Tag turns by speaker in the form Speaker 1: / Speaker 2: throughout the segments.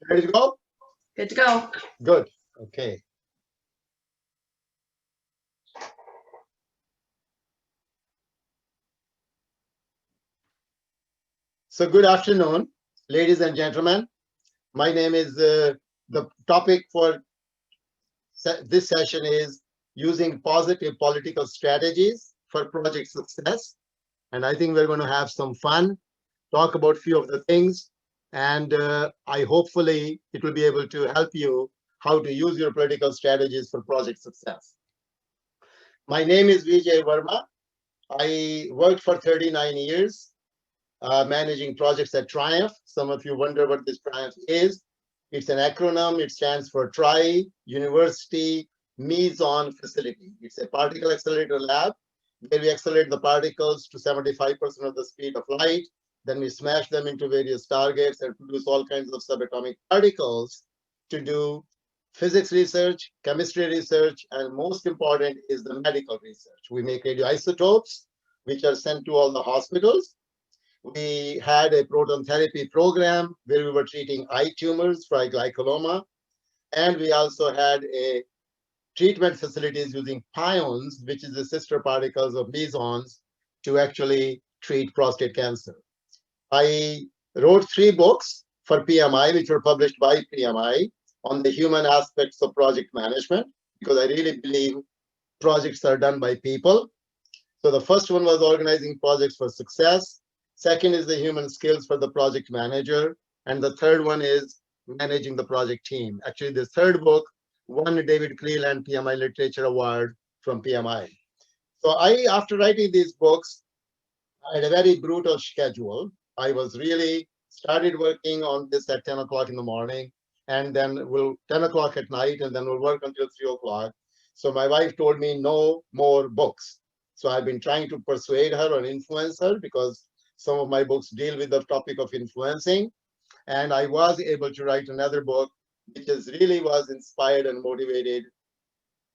Speaker 1: Ready to go?
Speaker 2: Good to go.
Speaker 1: Good. Okay. So good afternoon, ladies and gentlemen. My name is the topic for this session is using positive political strategies for project success. And I think we're going to have some fun, talk about a few of the things, and I hopefully it will be able to help you how to use your political strategies for project success. My name is Vijay Verma. I worked for 39 years managing projects at Triumph. Some of you wonder what this Triumph is. It's an acronym. It stands for Tri University Meson Facility. It's a particle accelerator lab where we accelerate the particles to 75% of the speed of light. Then we smash them into various targets and produce all kinds of subatomic particles to do physics research, chemistry research, and most important is the medical research. We make radioisotopes, which are sent to all the hospitals. We had a proton therapy program where we were treating eye tumors for glycoloma. And we also had a treatment facilities using pions, which is the sister particles of mesons, to actually treat prostate cancer. I wrote 3 books for PMI, which were published by PMI on the human aspects of project management, because I really believe projects are done by people. So the first one was organizing projects for success. Second is the human skills for the project manager. And the third one is managing the project team. Actually, the third book won a David Cleland PMI Literature Award from PMI. So after writing these books, I had a very brutal schedule. I was really started working on this at 10 o'clock in the morning, and then 10 o'clock at night, and then we'll work until 3 o'clock. So my wife told me no more books. So I've been trying to persuade her or influence her because some of my books deal with the topic of influencing. And I was able to write another book, which really was inspired and motivated.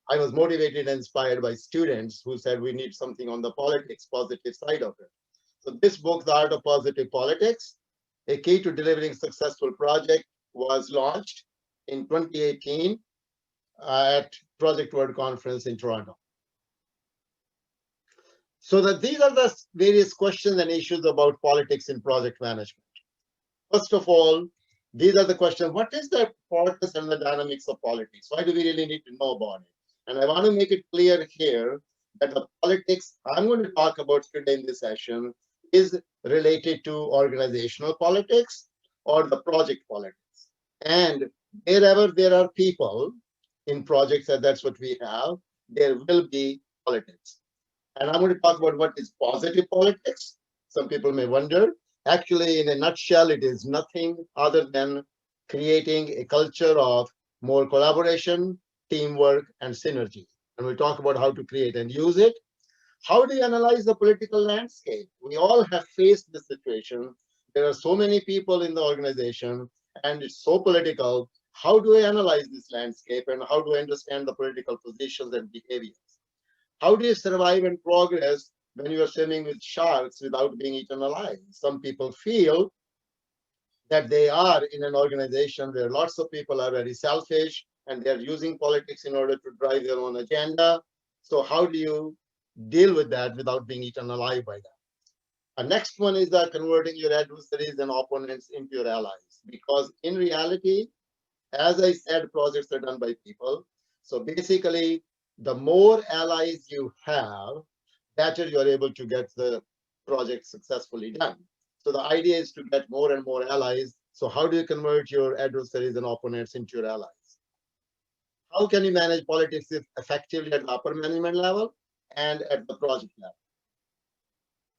Speaker 1: I was motivated and inspired by students who said we need something on the politics, positive side of it. So this book, The Art of Positive Politics, A Key to Delivering Successful Project, was launched in 2018 at Project World Conference in Toronto. So these are the various questions and issues about politics in project management. First of all, these are the questions. What is the purpose and the dynamics of politics? Why do we really need to know about it? And I want to make it clear here that the politics I'm going to talk about today in this session is related to organizational politics or the project politics. And wherever there are people in projects, and that's what we have, there will be politics. And I'm going to talk about what is positive politics. Some people may wonder. Actually, in a nutshell, it is nothing other than creating a culture of more collaboration, teamwork, and synergy. And we'll talk about how to create and use it. How do you analyze the political landscape? We all have faced this situation. There are so many people in the organization, and it's so political. How do I analyze this landscape, and how do I understand the political positions and behaviors? How do you survive and progress when you are swimming with sharks without being eaten alive? Some people feel that they are in an organization where lots of people are very selfish and they're using politics in order to drive their own agenda. So how do you deal with that without being eaten alive by that? The next one is that converting your adversaries and opponents into your allies. Because in reality, as I said, projects are done by people. So basically, the more allies you have, better you're able to get the project successfully done. So the idea is to get more and more allies. So how do you convert your adversaries and opponents into your allies? How can you manage politics effectively at the upper management level and at the project level?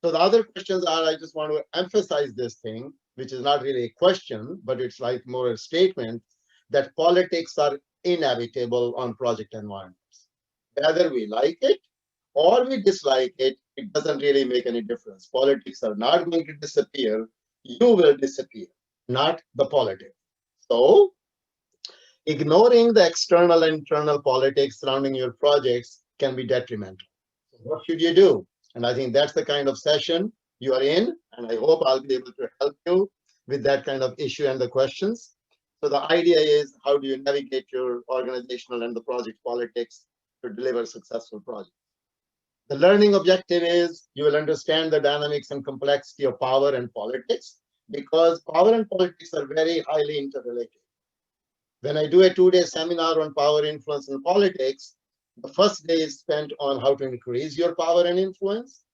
Speaker 1: So the other questions are, I just want to emphasize this thing, which is not really a question, but it's like more a statement that politics are inevitable on project environments. Whether we like it or we dislike it, it doesn't really make any difference. Politics are not going to disappear. You will disappear, not the politics. So ignoring the external and internal politics surrounding your projects can be detrimental. So what should you do? And I think that's the kind of session you are in, and I hope I'll be able to help you with that kind of issue and the questions. So the idea is, how do you navigate your organizational and the project politics to deliver successful projects? The learning objective is you will understand the dynamics and complexity of power and politics, because power and politics are very highly interrelated. When I do a 2-day seminar on power, influence, and politics, the first day is spent on how to increase your power and influence.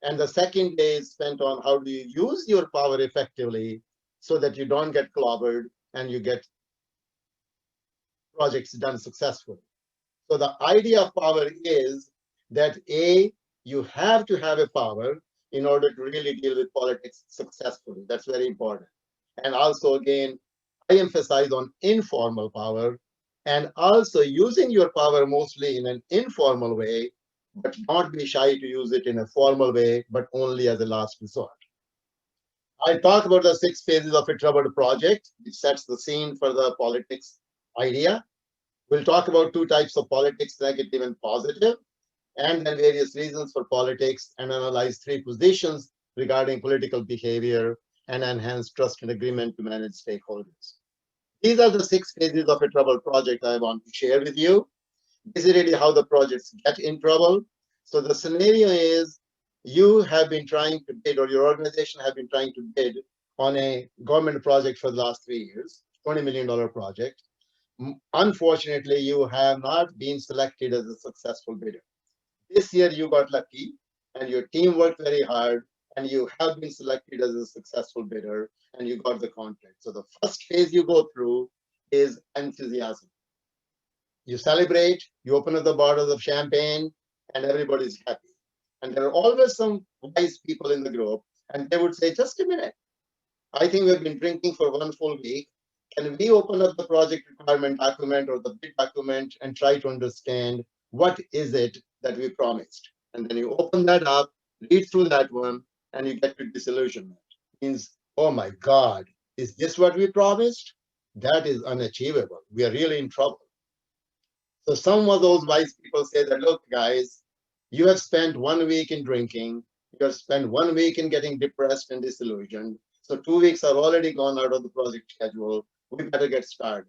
Speaker 1: And the second day is spent on how do you use your power effectively so that you don't get clobbered and you get projects done successfully. So the idea of power is that you have to have a power in order to really deal with politics successfully. That's very important. And also, again, I emphasize on informal power and also using your power mostly in an informal way, but not be shy to use it in a formal way, but only as a last resort. I talk about the 6 phases of a troubled project, which sets the scene for the politics idea. We'll talk about 2 types of politics, negative and positive, and then various reasons for politics, and analyze 3 positions regarding political behavior and enhance trust and agreement to manage stakeholders. These are the 6 phases of a troubled project I want to share with you. This is really how the projects get in trouble. So the scenario is you have been trying to bid, or your organization have been trying to bid on a government project for the last 3 years, $20 million project. Unfortunately, you have not been selected as a successful bidder. This year you got lucky and your team worked very hard and you have been selected as a successful bidder and you got the contract. So the first phase you go through is enthusiasm. You celebrate, you open up the bottles of champagne, and everybody's happy. And there are always some wise people in the group, and they would say, just a minute. I think we've been drinking for 1 full week. Can we open up the project requirement document or the bid document and try to understand what is it that we promised? And then you open that up, read through that one, and you get to disillusionment. Means, oh my God, is this what we promised? That is unachievable. We are really in trouble. So some of those wise people say that, look, guys, you have spent 1 week in drinking, you have spent 1 week in getting depressed and disillusioned. So 2 weeks are already gone out of the project schedule. We better get started.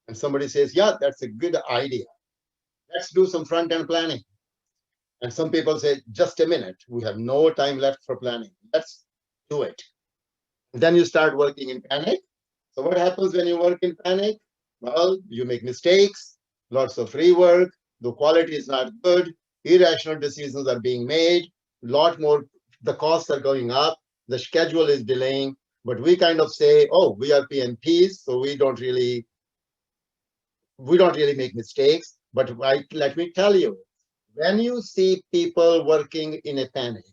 Speaker 1: And somebody says, yeah, that's a good idea. Let's do some front-end planning. And some people say, just a minute, we have no time left for planning. Let's do it. And then you start working in panic. So what happens when you work in panic? Well, you make mistakes, lots of rework, the quality is not good, irrational decisions are being made, lot more, the costs are going up, the schedule is delaying, but we kind of say, oh, we are PMPs, so we don't really make mistakes. But let me tell you, when you see people working in a panic,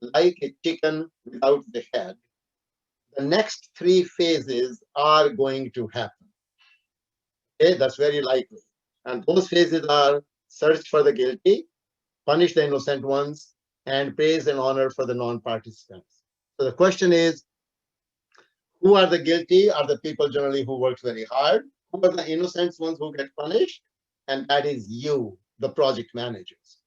Speaker 1: like a chicken without the head, the next 3 phases are going to happen. Okay, that's very likely. And those phases are search for the guilty, punish the innocent ones, and praise and honor for the non-participants. So the question is, who are the guilty? Are the people generally who worked very hard? Who are the innocent ones who get punished? And that is you, the project managers.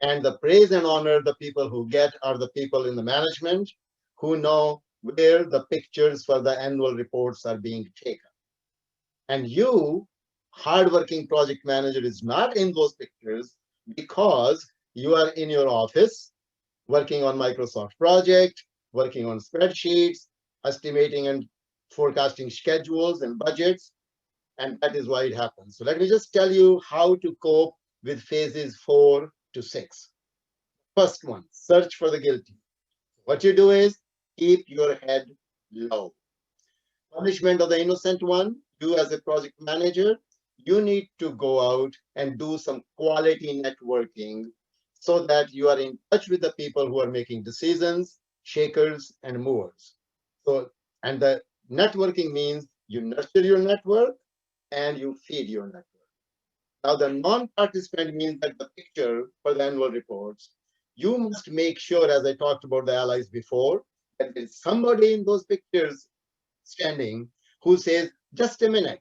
Speaker 1: And the praise and honor the people who get are the people in the management who know where the pictures for the annual reports are being taken. And you, hardworking project manager, is not in those pictures because you are in your office working on Microsoft project, working on spreadsheets, estimating and forecasting schedules and budgets. And that is why it happens. So let me just tell you how to cope with phases 4 to 6. First one, search for the guilty. What you do is keep your head low. Punishment of the innocent one, you as a project manager, you need to go out and do some quality networking so that you are in touch with the people who are making decisions, shakers, and movers. So, and the networking means you nurture your network and you feed your network. Now, the non-participant means that the picture for the annual reports, you must make sure, as I talked about the allies before, that there is somebody in those pictures standing who says, just a minute,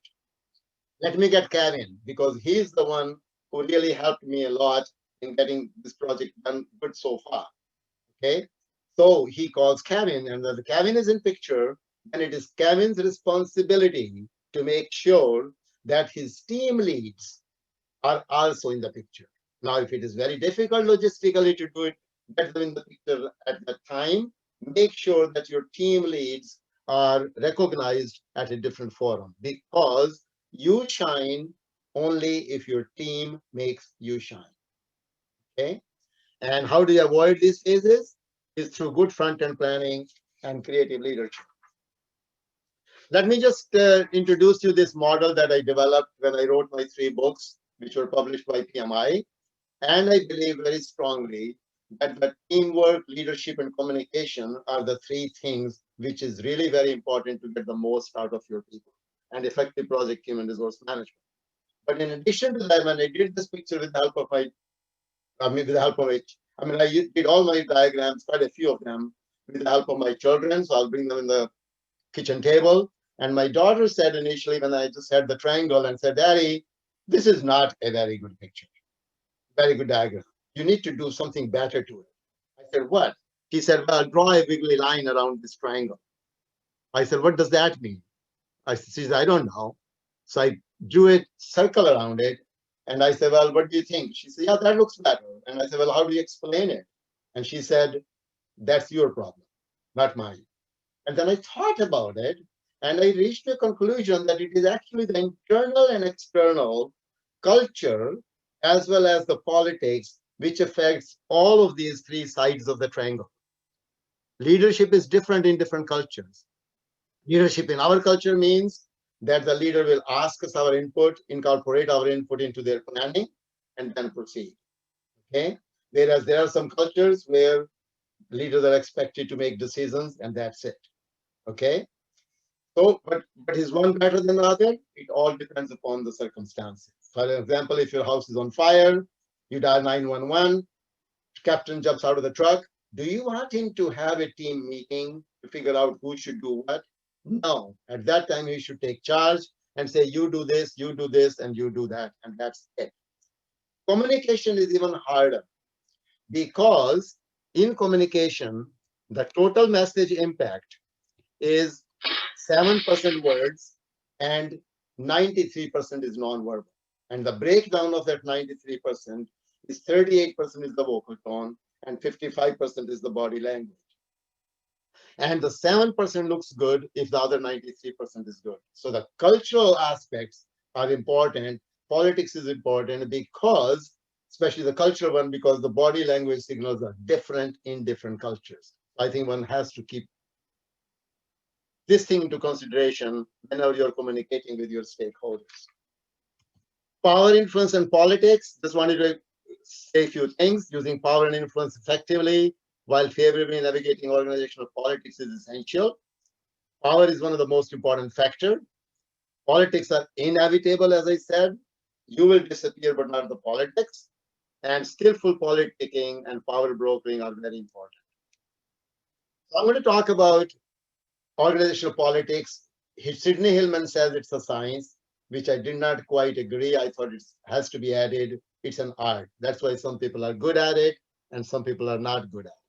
Speaker 1: let me get Kevin, because he's the one who really helped me a lot in getting this project done good so far. Okay, so he calls Kevin, and when Kevin is in picture, then it is Kevin's responsibility to make sure that his team leads are also in the picture. Now, if it is very difficult logistically to do it, get them in the picture at that time. Make sure that your team leads are recognized at a different forum, because you shine only if your team makes you shine. Okay. And how do you avoid these phases? Is through good front-end planning and creative leadership. Let me just introduce you this model that I developed when I wrote my 3 books, which were published by PMI. And I believe very strongly that the teamwork, leadership, and communication are the 3 things which is really very important to get the most out of your people and effective project team and resource management. But in addition to that, when I did this picture with the help of I did all my diagrams, quite a few of them, with the help of my children. So I'll bring them in the kitchen table. And my daughter said initially, when I just had the triangle, and said, Daddy, this is not a very good picture, very good diagram. You need to do something better to it. I said, what? He said, well, draw a wiggly line around this triangle. I said, what does that mean? She said, I don't know. So I drew a circle around it. And I said, well, what do you think? She said, yeah, that looks better. And I said, well, how do you explain it? And she said, that's your problem, not mine. And then I thought about it, and I reached a conclusion that it is actually the internal and external culture, as well as the politics, which affects all of these 3 sides of the triangle. Leadership is different in different cultures. Leadership in our culture means that the leader will ask us our input, incorporate our input into their planning, and then proceed. Okay. Whereas there are some cultures where leaders are expected to make decisions, and that's it. Okay. So, but is one better than the other? It all depends upon the circumstances. For example, if your house is on fire, you dial 911, captain jumps out of the truck. Do you want him to have a team meeting to figure out who should do what? No. At that time, he should take charge and say, you do this, and you do that, and that's it. Communication is even harder, because in communication, the total message impact is 7% words and 93% is non-verbal. And the breakdown of that 93% is 38% is the vocal tone and 55% is the body language. And the 7% looks good if the other 93% is good. So the cultural aspects are important. Politics is important because, especially the cultural one, because the body language signals are different in different cultures. I think one has to keep this thing into consideration whenever you're communicating with your stakeholders. Power, influence, and politics. Just wanted to say a few things. Using power and influence effectively while favorably navigating organizational politics is essential. Power is one of the most important factors. Politics are inevitable, as I said. You will disappear, but not the politics. And skillful politicking and power brokering are very important. So I'm going to talk about organizational politics. Sidney Hillman says it's a science, which I did not quite agree. I thought it has to be added. It's an art. That's why some people are good at it and some people are not good at it.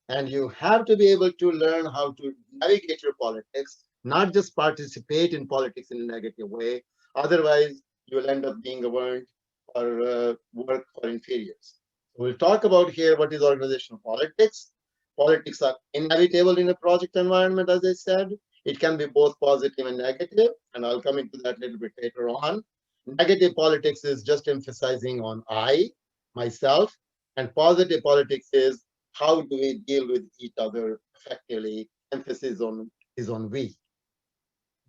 Speaker 1: And you have to be able to learn how to navigate your politics, not just participate in politics in a negative way. Otherwise, you will end up being governed or work for inferiors. So we'll talk about here what is organizational politics. Politics are inevitable in a project environment, as I said. It can be both positive and negative, and I'll come into that a little bit later on. Negative politics is just emphasizing on I, myself, and positive politics is how do we deal with each other effectively. Emphasis is on we.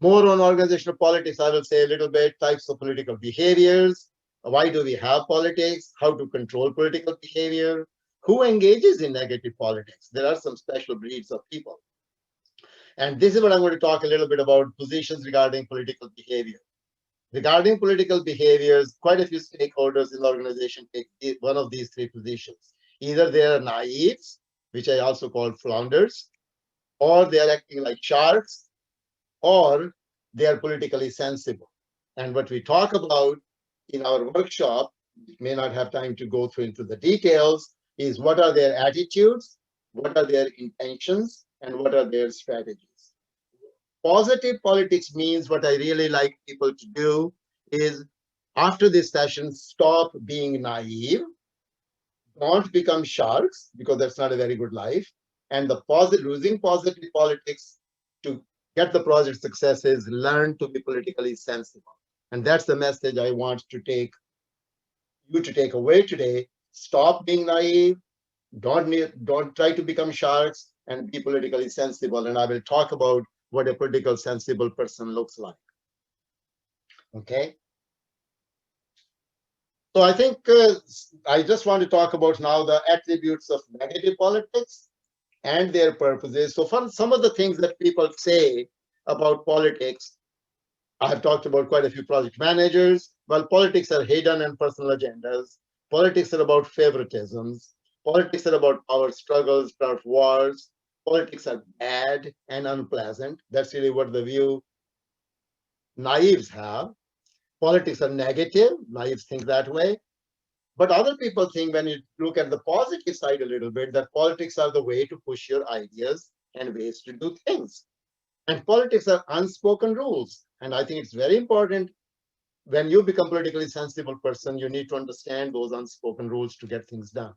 Speaker 1: More on organizational politics, I will say a little bit, types of political behaviors. Why do we have politics? How to control political behavior? Who engages in negative politics? There are some special breeds of people. And this is what I'm going to talk a little bit about, positions regarding political behavior. Regarding political behaviors, quite a few stakeholders in the organization take one of these 3 positions. Either they are naives, which I also call flounders, or they are acting like sharks, or they are politically sensible. And what we talk about in our workshop, we may not have time to go through into the details, is what are their attitudes, what are their intentions, and what are their strategies. Positive politics means what I really like people to do is after this session, stop being naive, don't become sharks because that's not a very good life. And the using positive politics to get the project successes, learn to be politically sensible. And that's the message I want to take you to take away today. Stop being naive. Don't try to become sharks and be politically sensible. And I will talk about what a political sensible person looks like. Okay. So I think I just want to talk about now the attributes of negative politics and their purposes. So for some of the things that people say about politics, I have talked about quite a few project managers. Well, politics are hidden and personal agendas. Politics are about favoritisms. Politics are about power struggles, about wars. Politics are bad and unpleasant. That's really what the view naives have. Politics are negative. Naives think that way. But other people think, when you look at the positive side a little bit, that politics are the way to push your ideas and ways to do things. And politics are unspoken rules. And I think it's very important when you become politically sensible person, you need to understand those unspoken rules to get things done.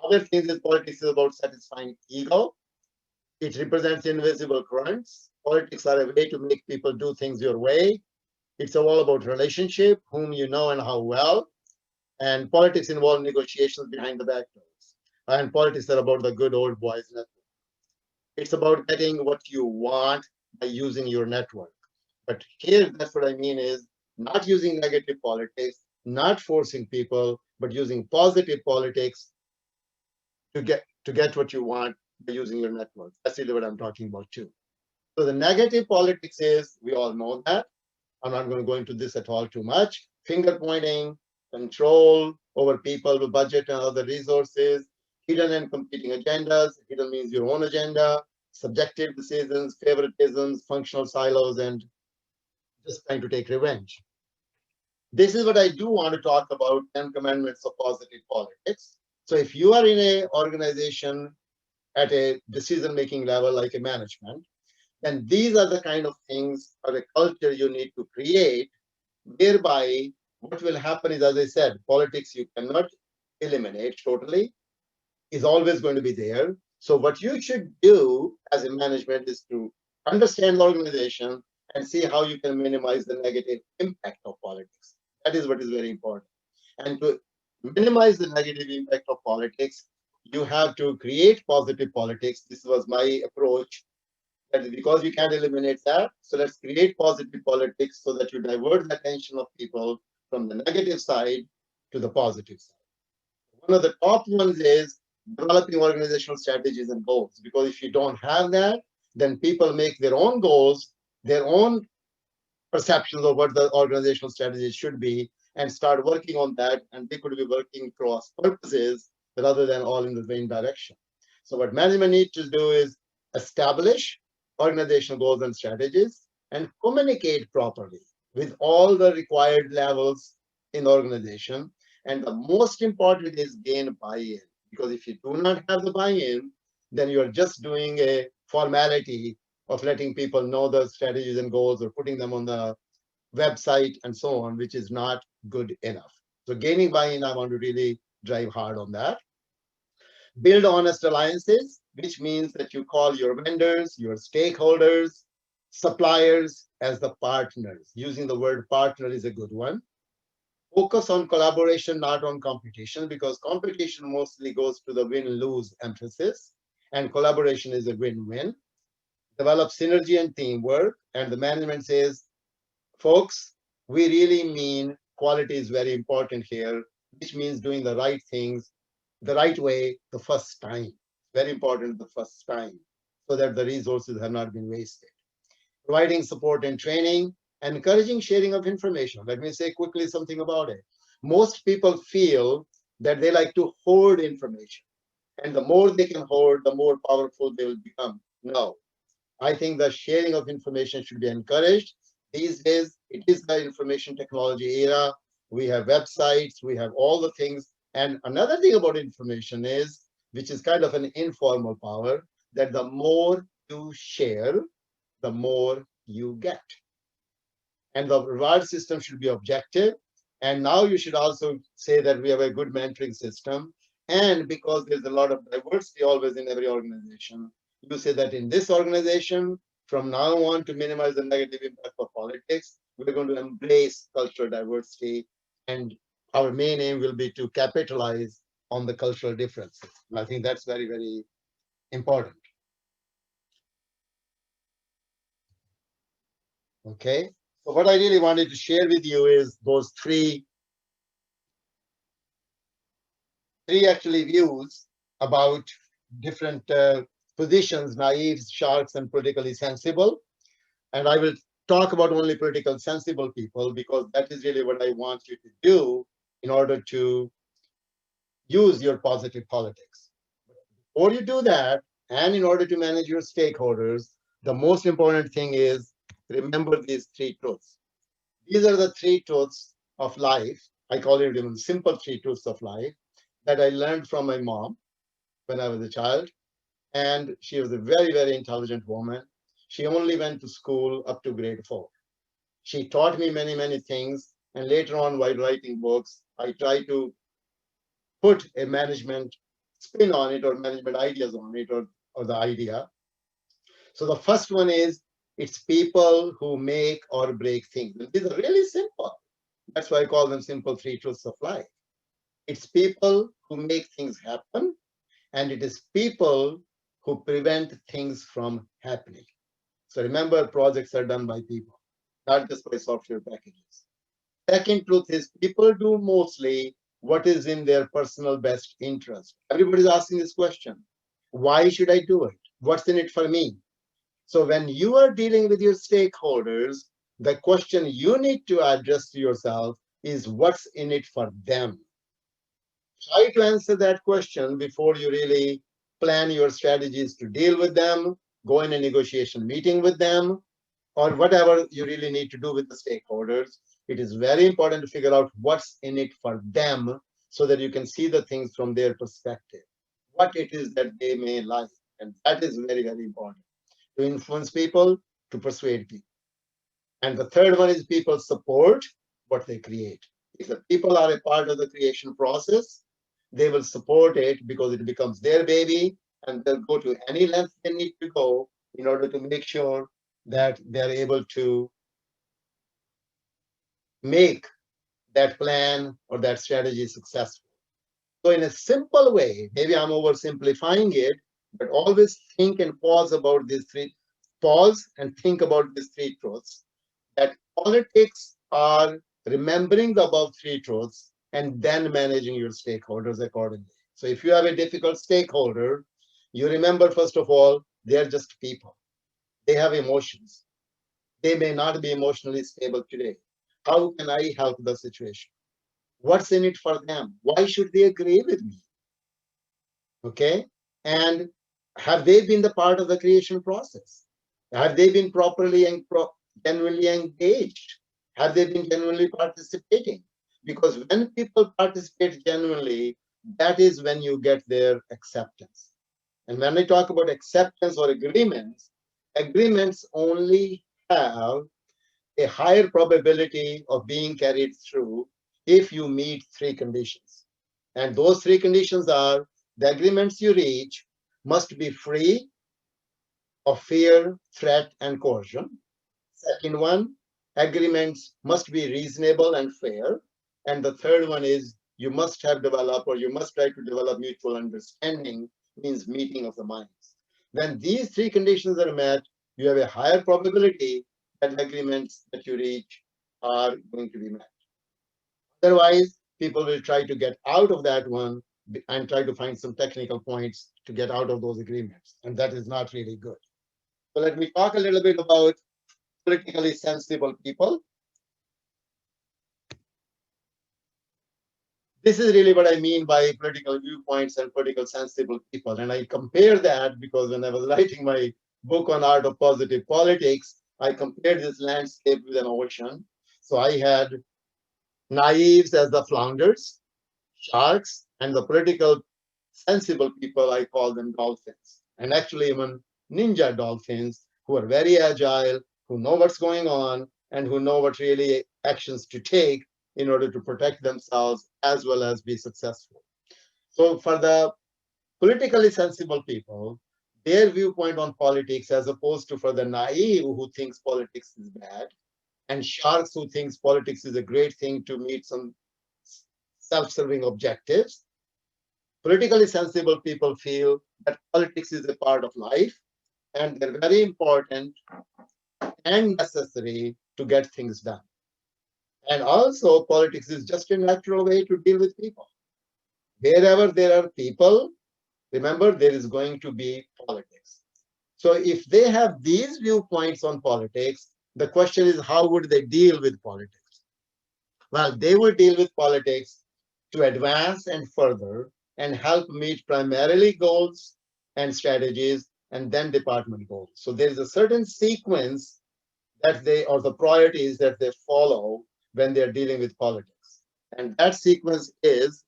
Speaker 1: Other things is politics is about satisfying ego. It represents invisible currents. Politics are a way to make people do things your way. It's all about relationship, whom you know and how well. And politics involve negotiations behind the back doors. And politics are about the good old boys network. It's about getting what you want by using your network. But here, that's what I mean is not using negative politics, not forcing people, but using positive politics to get what you want by using your network. That's really what I'm talking about too. So the negative politics is, we all know that. I'm not going to go into this at all too much. Finger pointing, control over people with budget and other resources, hidden and competing agendas. Hidden means your own agenda, subjective decisions, favoritisms, functional silos, and just trying to take revenge. This is what I do want to talk about, 10 commandments of positive politics. So if you are in an organization at a decision-making level, like a management, then these are the kind of things or a culture you need to create, whereby what will happen is, as I said, politics you cannot eliminate totally, is always going to be there. So what you should do as a management is to understand the organization and see how you can minimize the negative impact of politics. That is what is very important. And to minimize the negative impact of politics, you have to create positive politics. This was my approach. That is because you can't eliminate that. So let's create positive politics so that you divert the attention of people from the negative side to the positive side. One of the top ones is developing organizational strategies and goals. Because if you don't have that, then people make their own goals, their own perceptions of what the organizational strategy should be, and start working on that. And they could be working cross purposes rather than all in the same direction. So what management needs to do is establish organizational goals and strategies and communicate properly with all the required levels in the organization. And the most important is gain buy-in. Because if you do not have the buy-in, then you are just doing a formality of letting people know the strategies and goals or putting them on the website and so on, which is not good enough. So gaining buy-in, I want to really drive hard on that. Build honest alliances, which means that you call your vendors, your stakeholders, suppliers as the partners. Using the word partner is a good one. Focus on collaboration, not on competition, because competition mostly goes to the win-lose emphasis, and collaboration is a win-win. Develop synergy and teamwork, and the management says, folks, we really mean quality is very important here, which means doing the right things the right way the first time. Very important the first time, so that the resources have not been wasted. Providing support and training, and encouraging sharing of information. Let me say quickly something about it. Most people feel that they like to hoard information, and the more they can hoard, the more powerful they will become. No, I think the sharing of information should be encouraged. These days, it is the information technology era. We have websites, we have all the things. And another thing about information is, which is kind of an informal power, that the more you share, the more you get. And the reward system should be objective. And now you should also say that we have a good mentoring system. And because there's a lot of diversity always in every organization, you say that in this organization, from now on, to minimize the negative impact of politics, we're going to embrace cultural diversity. And our main aim will be to capitalize on the cultural differences. And I think that's very, very important. Okay. So what I really wanted to share with you is those three actually views about different positions, naives, sharks, and politically sensible. And I will talk about only political sensible people because that is really what I want you to do in order to use your positive politics. Before you do that, and in order to manage your stakeholders, the most important thing is remember these three truths. These are the three truths of life. I call it even simple three truths of life that I learned from my mom when I was a child. And she was a very, very intelligent woman. She only went to school up to grade 4. She taught me many, many things. And later on, while writing books, I tried to put a management spin on it or management ideas on it or the idea. So the first one is it's people who make or break things. And these are really simple. That's why I call them simple three truths of life. It's people who make things happen, and it is people who prevent things from happening. So remember, projects are done by people, not just by software packages. Second truth is people do mostly what is in their personal best interest. Everybody's asking this question. Why should I do it? What's in it for me? So when you are dealing with your stakeholders, the question you need to address to yourself is what's in it for them. Try to answer that question before you really plan your strategies to deal with them, go in a negotiation meeting with them, or whatever you really need to do with the stakeholders. It is very important to figure out what's in it for them so that you can see the things from their perspective, what it is that they may like. And that is very, very important to influence people, to persuade people. And the third one is people support what they create. If the people are a part of the creation process, they will support it because it becomes their baby, and they'll go to any length they need to go in order to make sure that they're able to make that plan or that strategy successful. So in a simple way, maybe I'm oversimplifying it, but always think and pause about these three, pause and think about these three truths, that politics are remembering the above three truths and then managing your stakeholders accordingly. So if you have a difficult stakeholder, you remember, first of all, they're just people. They have emotions. They may not be emotionally stable today. How can I help the situation? What's in it for them? Why should they agree with me? Okay. And have they been the part of the creation process? Have they been properly and genuinely engaged? Have they been genuinely participating? Because when people participate genuinely, that is when you get their acceptance. And when I talk about acceptance or agreements, agreements only have a higher probability of being carried through if you meet three conditions. And those three conditions are the agreements you reach must be free of fear, threat, and coercion. Second one, agreements must be reasonable and fair. And the third one is you must have developed or you must try to develop mutual understanding, means meeting of the minds. When these three conditions are met, you have a higher probability that agreements that you reach are going to be met. Otherwise, people will try to get out of that one and try to find some technical points to get out of those agreements. And that is not really good. So let me talk a little bit about politically sensible people. This is really what I mean by political viewpoints and political sensible people. And I compare that because when I was writing my book on art of positive politics, I compared this landscape with an ocean. So I had naives as the flounders, sharks, and the political sensible people, I call them dolphins. And actually even ninja dolphins who are very agile, who know what's going on, and who know what really actions to take in order to protect themselves as well as be successful. So for the politically sensible people, their viewpoint on politics, as opposed to for the naive who thinks politics is bad, and sharks who thinks politics is a great thing to meet some self-serving objectives, politically sensible people feel that politics is a part of life and they're very important and necessary to get things done. And also, politics is just a natural way to deal with people. Wherever there are people, remember, there is going to be politics. So if they have these viewpoints on politics, the question is, how would they deal with politics? Well, they will deal with politics to advance and further and help meet primarily goals and strategies and then department goals. So there is a certain sequence that they, or the priorities that they follow when they're dealing with politics. And that sequence is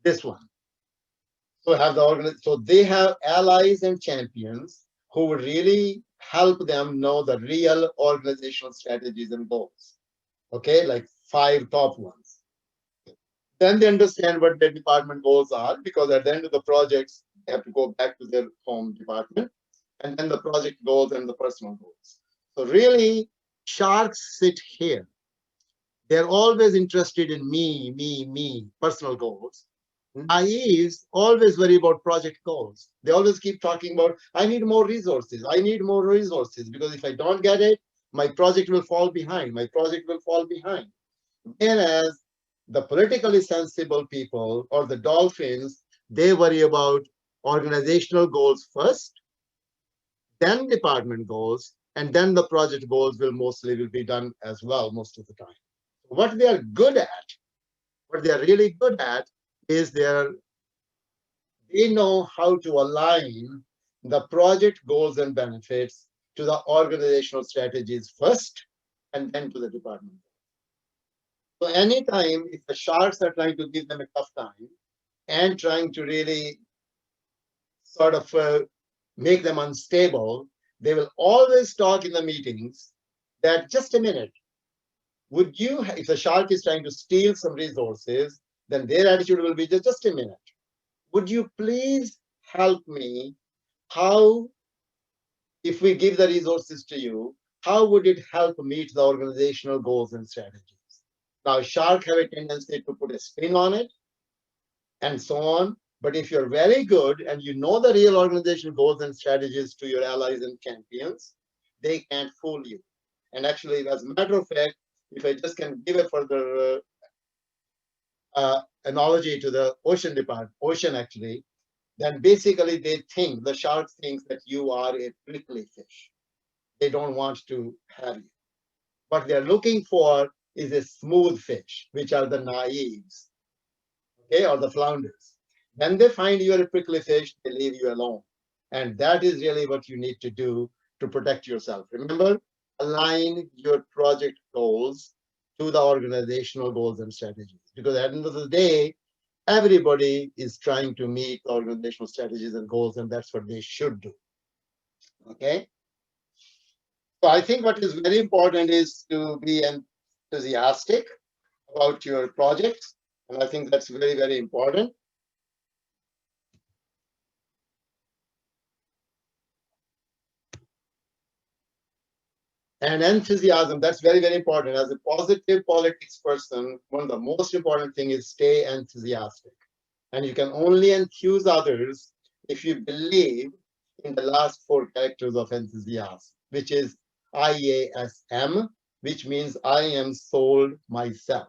Speaker 1: this one. So they have allies and champions who would really help them know the real organizational strategies and goals. Okay, like 5 top ones. Then they understand what their department goals are, because at the end of the projects, they have to go back to their home department, and then the project goals and the personal goals. So really, sharks sit here. They're always interested in me, personal goals. Naives always worry about project goals. They always keep talking about, I need more resources. I need more resources, because if I don't get it, my project will fall behind. My project will fall behind. Whereas the politically sensible people or the dolphins, they worry about organizational goals first, then department goals, and then the project goals will be done as well most of the time. What they are good at, what they are really good at, is they know how to align the project goals and benefits to the organizational strategies first, and then to the department. So anytime if the sharks are trying to give them a tough time and trying to really sort of make them unstable, they will always talk in the meetings that, just a minute, would you, if the shark is trying to steal some resources, then their attitude will be just a minute. Would you please help me? How, if we give the resources to you, how would it help meet the organizational goals and strategies? Now, shark have a tendency to put a spin on it and so on. But if you're very good and you know the real organizational goals and strategies to your allies and champions, they can't fool you. And actually, as a matter of fact, if I just can give a further analogy to the ocean actually, then basically the shark thinks that you are a prickly fish. They don't want to have you. What they're looking for is a smooth fish, which are the naives, okay, or the flounders. When they find you're a prickly fish, they leave you alone. And that is really what you need to do to protect yourself. Remember, align your project goals to the organizational goals and strategies. Because at the end of the day, everybody is trying to meet organizational strategies and goals, and that's what they should do. Okay? So I think what is very important is to be enthusiastic about your projects. And I think that's very, very important. And enthusiasm, that's very, very important. As a positive politics person, one of the most important things is stay enthusiastic. And you can only enthuse others if you believe in the last 4 characters of enthusiasm, which is IASM, which means I am sold myself.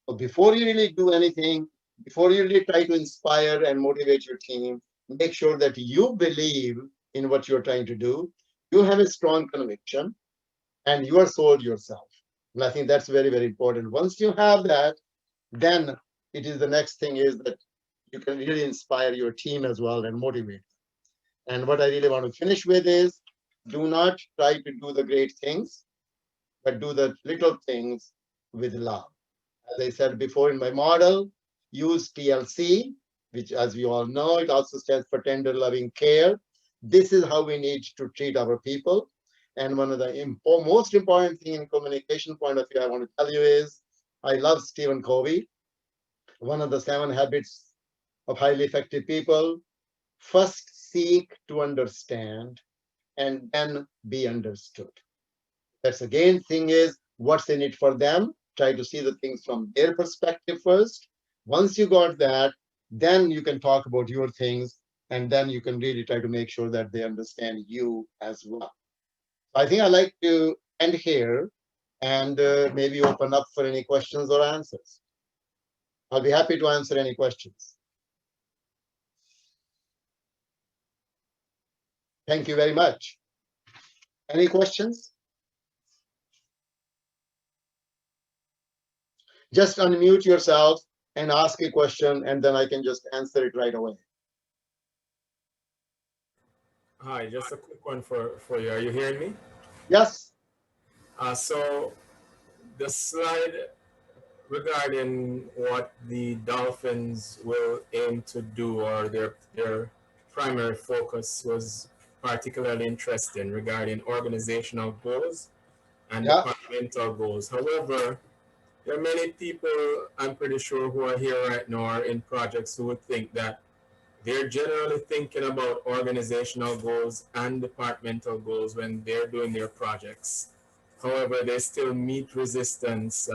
Speaker 1: So before you really do anything, before you really try to inspire and motivate your team, make sure that you believe in what you're trying to do. You have a strong conviction and you are sold yourself. And I think that's very, very important. Once you have that, then it is the next thing is that you can really inspire your team as well and motivate them. And what I really want to finish with is, do not try to do the great things, but do the little things with love. As I said before in my model, use TLC, which, as we all know, it also stands for tender loving care. this is how we need to treat our people. And one of the most important thing in communication point of view I want to tell you is, I love Stephen Covey. One of the 7 habits of highly effective people: first seek to understand and then be understood. That's again thing is, what's in it for them? Try to see the things from their perspective first. Once you got that, then you can talk about your things, and then you can really try to make sure that they understand you as well. I think I'd like to end here and maybe open up for any questions or answers. I'll be happy to answer any questions. Thank you very much. Any questions? Just unmute yourself and ask a question, and then I can just answer it right away.
Speaker 2: Hi, just a quick one for you. Are you hearing me?
Speaker 1: Yes.
Speaker 2: So the slide regarding what the Dolphins will aim to do, or their primary focus, was particularly interesting regarding organizational goals and
Speaker 1: Yeah.
Speaker 2: departmental goals. However, there are many people, I'm pretty sure, who are here right now or in projects who would think that they're generally thinking about organizational goals and departmental goals when they're doing their projects. However, they still meet resistance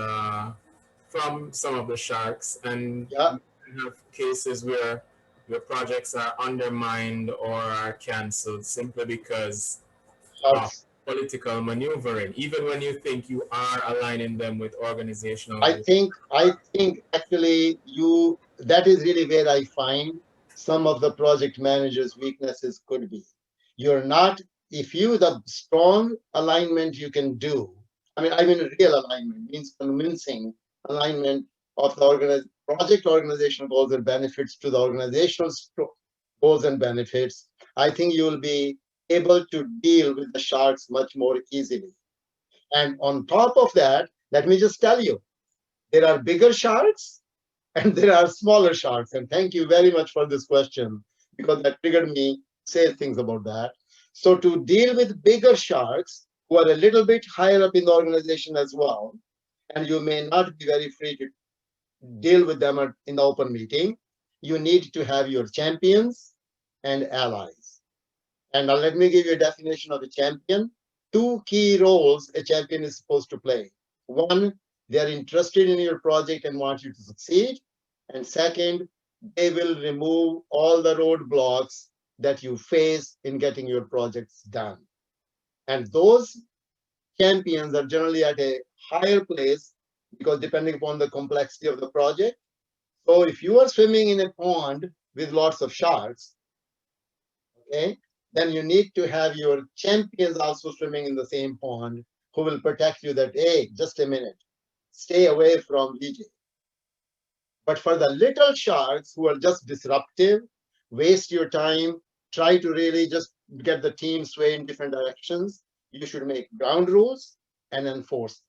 Speaker 2: from some of the sharks, and
Speaker 1: Yeah.
Speaker 2: you have cases where your projects are undermined or are cancelled simply because of
Speaker 1: Sharks.
Speaker 2: political maneuvering, even when you think you are aligning them with organizational
Speaker 1: I
Speaker 2: goals.
Speaker 1: think I think actually that is really where I find some of the project managers' weaknesses could be. You're not, if you the strong alignment you can do. I mean real alignment means convincing alignment of the project organizational goals and benefits to the organizational goals and benefits. I think you will be able to deal with the sharks much more easily. And on top of that, let me just tell you, there are bigger sharks and there are smaller sharks. And thank you very much for this question, because that triggered me to say things about that. So to deal with bigger sharks who are a little bit higher up in the organization as well, and you may not be very free to deal with them in the open meeting, you need to have your champions and allies. And now let me give you a definition of a champion. 2 key roles a champion is supposed to play. One, they are interested in your project and want you to succeed. And second, they will remove all the roadblocks that you face in getting your projects done. And those champions are generally at a higher place, because depending upon the complexity of the project. So if you are swimming in a pond with lots of sharks, okay, then you need to have your champions also swimming in the same pond, who will protect you that, hey, just a minute, stay away from Vijay. But for the little sharks who are just disruptive, waste your time, try to really just get the team sway in different directions, you should make ground rules and enforce them.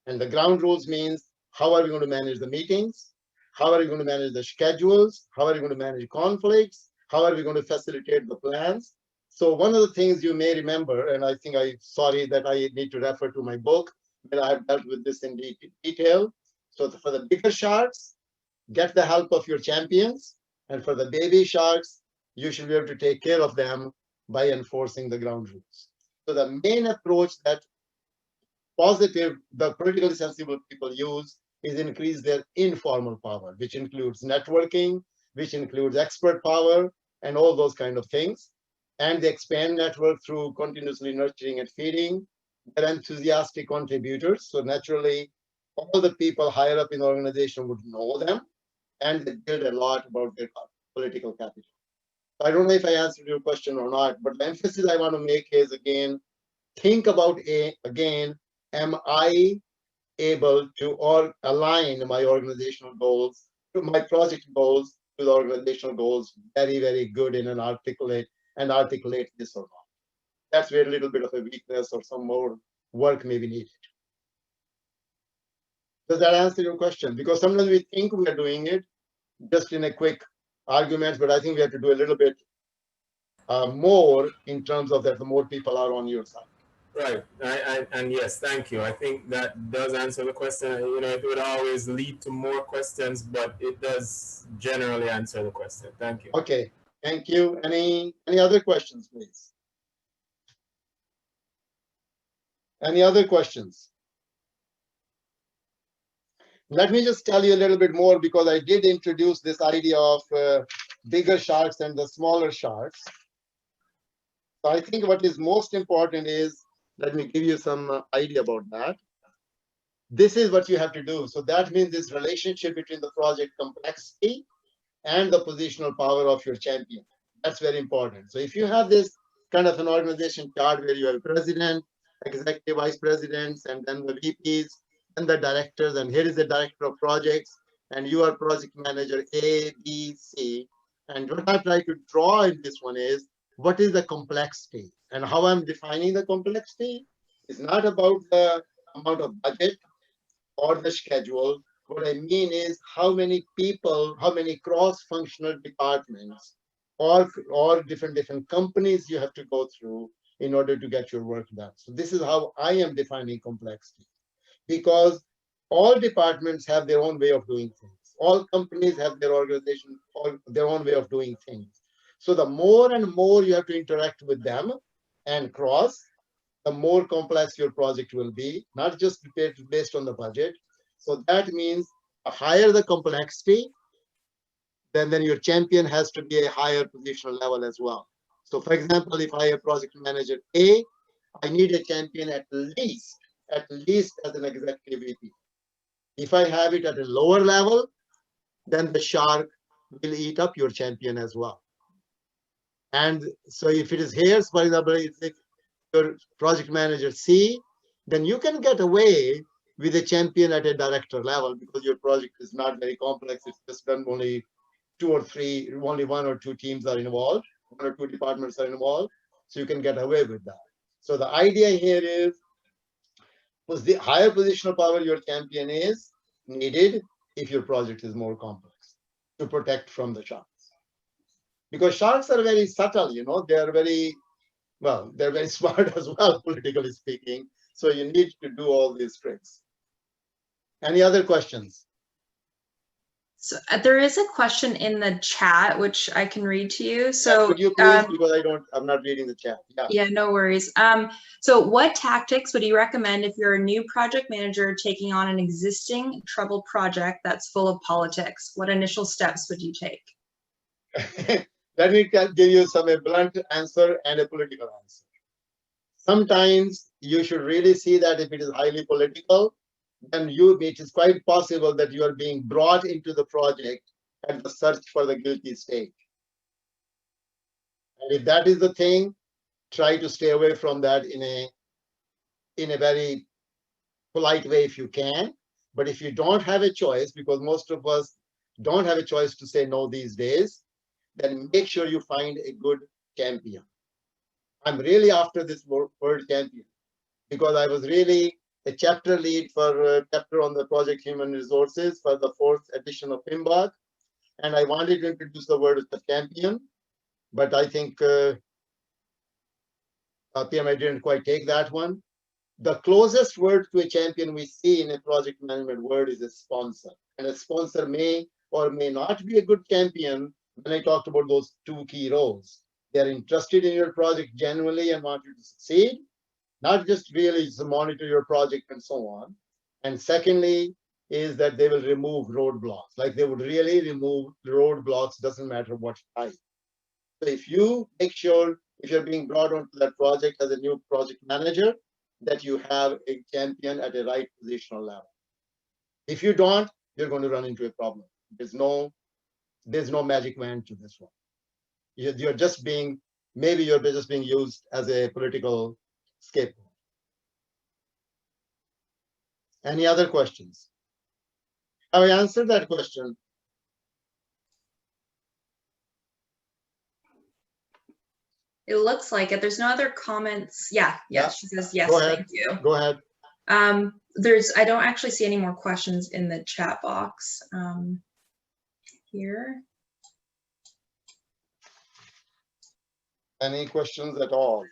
Speaker 1: And the ground rules means, how are we going to manage the meetings? How are we going to manage the schedules? How are we going to manage conflicts? How are we going to facilitate the plans? So one of the things you may remember, and I think sorry that I need to refer to my book, where I've dealt with this in detail. So for the bigger sharks, get the help of your champions. And for the baby sharks, you should be able to take care of them by enforcing the ground rules. So the main approach that the politically sensible people use is increase their informal power, which includes networking, which includes expert power, and all those kind of things. And they expand network through continuously nurturing and feeding. They're enthusiastic contributors. So naturally, all the people higher up in the organization would know them, and they build a lot about their political capital. So I don't know if I answered your question or not, but the emphasis I want to make is, again, think about again, am I able to align my organizational goals to my project goals to the organizational goals very, very good in an articulate this or not. That's where a little bit of a weakness or some more work may be needed. Does that answer your question? Because sometimes we think we are doing it just in a quick argument, but I think we have to do a little bit more in terms of that the more people are on your side.
Speaker 2: Right. And yes, thank you. I think that does answer the question. You know, it would always lead to more questions, but it does generally answer the question. Thank you.
Speaker 1: Okay, thank you. Any other questions, please? Any other questions? Let me just tell you a little bit more, because I did introduce this idea of bigger sharks and the smaller sharks. So I think what is most important is, let me give you some idea about that. This is what you have to do. So that means this relationship between the project complexity and the positional power of your champion. That's very important. So if you have this kind of an organization chart where you have president, executive vice presidents, and then the VPs and the directors, and here is the director of projects, and you are project manager A, B, C. And what I try to draw in this one is, what is the complexity? And how I'm defining the complexity is not about the amount of budget or the schedule. What I mean is how many people, how many cross-functional departments or different companies you have to go through in order to get your work done. So this is how I am defining complexity, because all departments have their own way of doing things. All companies have their organization or their own way of doing things. So the more and more you have to interact with them and cross, the more complex your project will be, not just based on the budget. So that means the higher the complexity, then your champion has to be a higher positional level as well. So for example, if I have project manager A, I need a champion at least as an executive VP. If I have it at a lower level, then the shark will eat up your champion as well. And so if it is here, for example, if your project manager C, then you can get away with a champion at a director level, because your project is not very complex. It's just done only only one or two teams are involved, one or two departments are involved. So you can get away with that. So the idea here is, the higher positional power your champion is needed if your project is more complex, to protect from the sharks. Because sharks are very subtle, they are very, well, they're very smart as well, politically speaking. So you need to do all these tricks. Any other questions?
Speaker 3: So there is a question in the chat, which I can read to you. So
Speaker 1: could you please, because I'm not reading the chat.
Speaker 3: Yeah, no worries. So what tactics would you recommend if you're a new project manager taking on an existing troubled project that's full of politics? What initial steps would you take?
Speaker 1: Let me give you a blunt answer and a political answer. Sometimes you should really see that if it is highly political, then it is quite possible that you are being brought into the project at the search for the guilty state. And if that is the thing, try to stay away from that in a very polite way if you can. But if you don't have a choice, because most of us don't have a choice to say no these days, then make sure you find a good champion. I'm really after this word champion, because I was really a chapter lead for a chapter on the project human resources for the 4th edition of PIMBOK. And I wanted to introduce the word the champion, but I think PMI didn't quite take that one. The closest word to a champion we see in a project management word is a sponsor. And a sponsor may or may not be a good champion when I talked about those two key roles. They're interested in your project genuinely and want you to succeed, not just really to monitor your project and so on. And secondly, is that they will remove roadblocks. Like they would really remove roadblocks, doesn't matter what type. So if you make sure, if you're being brought onto that project as a new project manager, that you have a champion at a right positional level. If you don't, you're going to run into a problem. There's no magic wand to this one. You're just being, maybe you're just being used as a political scapegoat. Any other questions? Have I answered that question?
Speaker 3: It looks like it. There's no other comments. Yeah, she says yes. Thank you.
Speaker 1: Go ahead.
Speaker 3: I don't actually see any more questions in the chat box here.
Speaker 1: Any questions at all?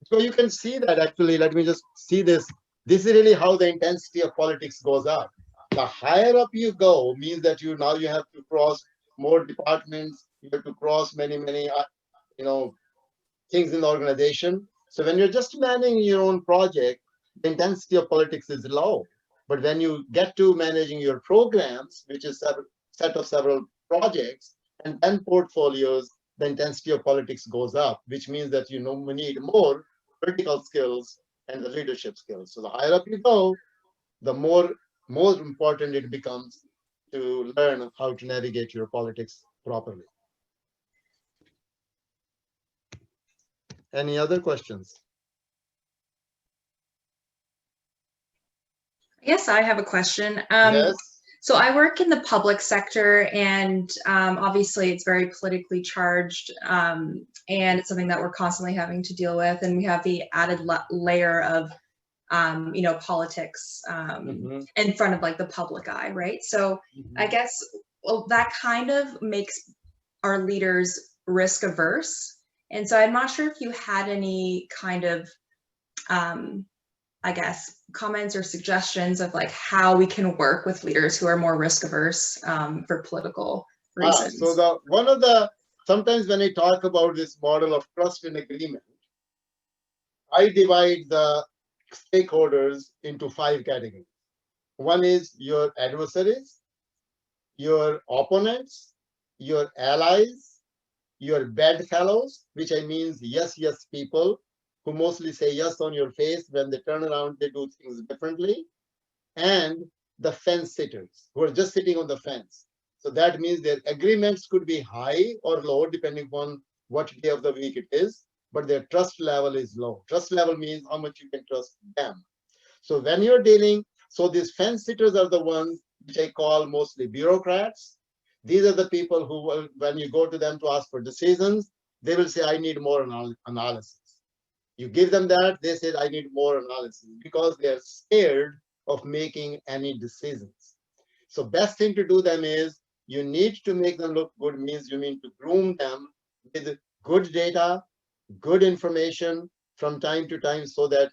Speaker 1: So you can see that actually, let me just see this. This is really how the intensity of politics goes up. The higher up you go means that you have to cross more departments, you have to cross many, things in the organization. So when you're just managing your own project, the intensity of politics is low. But when you get to managing your programs, which is a set of several projects and then portfolios, the intensity of politics goes up, which means that we need more critical skills and the leadership skills. So the higher up you go, the more important it becomes to learn how to navigate your politics properly. Any other questions?
Speaker 3: Yes, I have a question.
Speaker 1: Yes.
Speaker 3: So I work in the public sector, and obviously it's very politically charged, and it's something that we're constantly having to deal with. And we have the added layer of, politics in front of like the public eye, right? So I guess that kind of makes our leaders risk averse. And so I'm not sure if you had any kind of, I guess, comments or suggestions of like how we can work with leaders who are more risk averse for political reasons.
Speaker 1: So sometimes when I talk about this model of trust and agreement, I divide the stakeholders into 5 categories. One is your adversaries, your opponents, your allies, your bedfellows, which I means yes people who mostly say yes on your face. When they turn around, they do things differently. And the fence sitters who are just sitting on the fence. So that means their agreements could be high or low depending on what day of the week it is, but their trust level is low. Trust level means how much you can trust them. So when you're dealing, so these fence sitters are the ones which I call mostly bureaucrats. These are the people who will, when you go to them to ask for decisions, they will say, I need more analysis. You give them that, they say, I need more analysis, because they're scared of making any decisions. So best thing to do them is, you need to make them look good, means you need to groom them with good data, good information from time to time, so that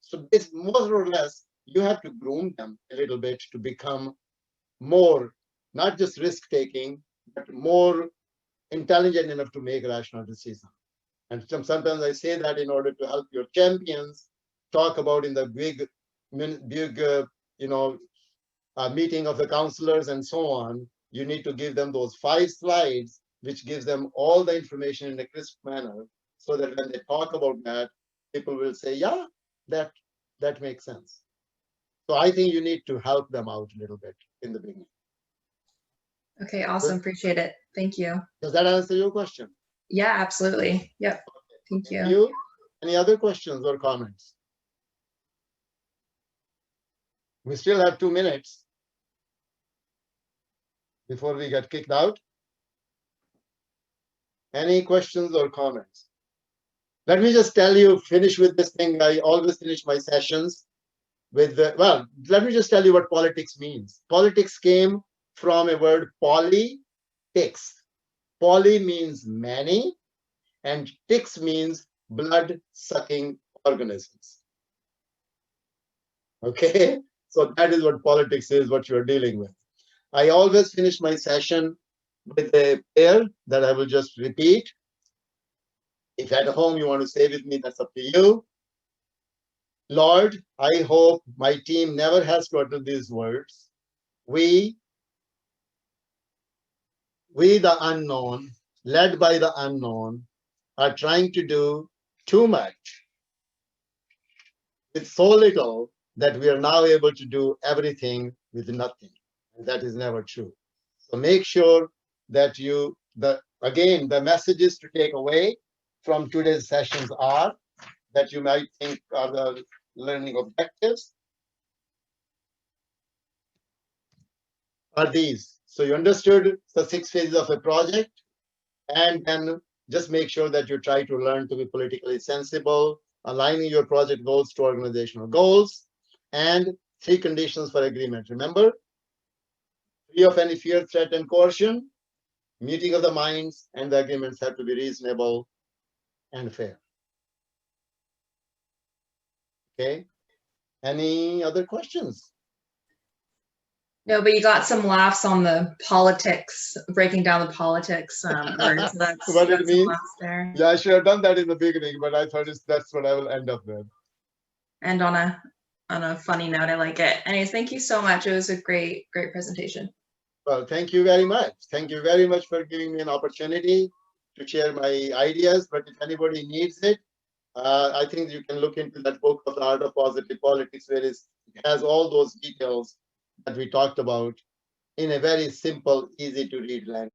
Speaker 1: so this more or less, you have to groom them a little bit to become more, not just risk-taking, but more intelligent enough to make rational decisions. And sometimes I say that in order to help your champions talk about in the big meeting of the counselors and so on, you need to give them those 5 slides, which gives them all the information in a crisp manner, so that when they talk about that, people will say, yeah, that makes sense. So I think you need to help them out a little bit in the beginning.
Speaker 3: Okay, awesome. Appreciate it. Thank you.
Speaker 1: Does that answer your question?
Speaker 3: Yeah, absolutely. Yep. Thank you.
Speaker 1: Any other questions or comments? We still have 2 minutes before we get kicked out. Any questions or comments? Let me just tell you, finish with this thing. I always finish my sessions with let me just tell you what politics means. Politics came from a word politics. Poly means many, and ticks means blood-sucking organisms. Okay, so that is what politics is, what you're dealing with. I always finish my session with a prayer that I will just repeat. If at home you want to say with me, that's up to you. Lord, I hope my team never has to utter these words. We the unknown, led by the unknown, are trying to do too much with so little that we are now able to do everything with nothing. And that is never true. So make sure that again, the messages to take away from today's sessions are that you might think are the learning objectives are these. So you understood the 6 phases of a project, and then just make sure that you try to learn to be politically sensible, aligning your project goals to organizational goals, and 3 conditions for agreement. Remember, free of any fear, threat, and coercion, meeting of the minds and the agreements have to be reasonable and fair. Okay. Any other questions?
Speaker 3: No, but you got some laughs on the politics, breaking down the politics words. So that's
Speaker 1: What did it
Speaker 3: got some
Speaker 1: mean?
Speaker 3: laughs there.
Speaker 1: Yeah, I should have done that in the beginning, but I thought that's what I will end up with.
Speaker 3: And on a funny note, I like it. Anyways, thank you so much. It was a great presentation.
Speaker 1: Well, thank you very much. Thank you very much for giving me an opportunity to share my ideas. But if anybody needs it, I think you can look into that book of The Art of Positive Politics, where it has all those details that we talked about in a very simple, easy to read language.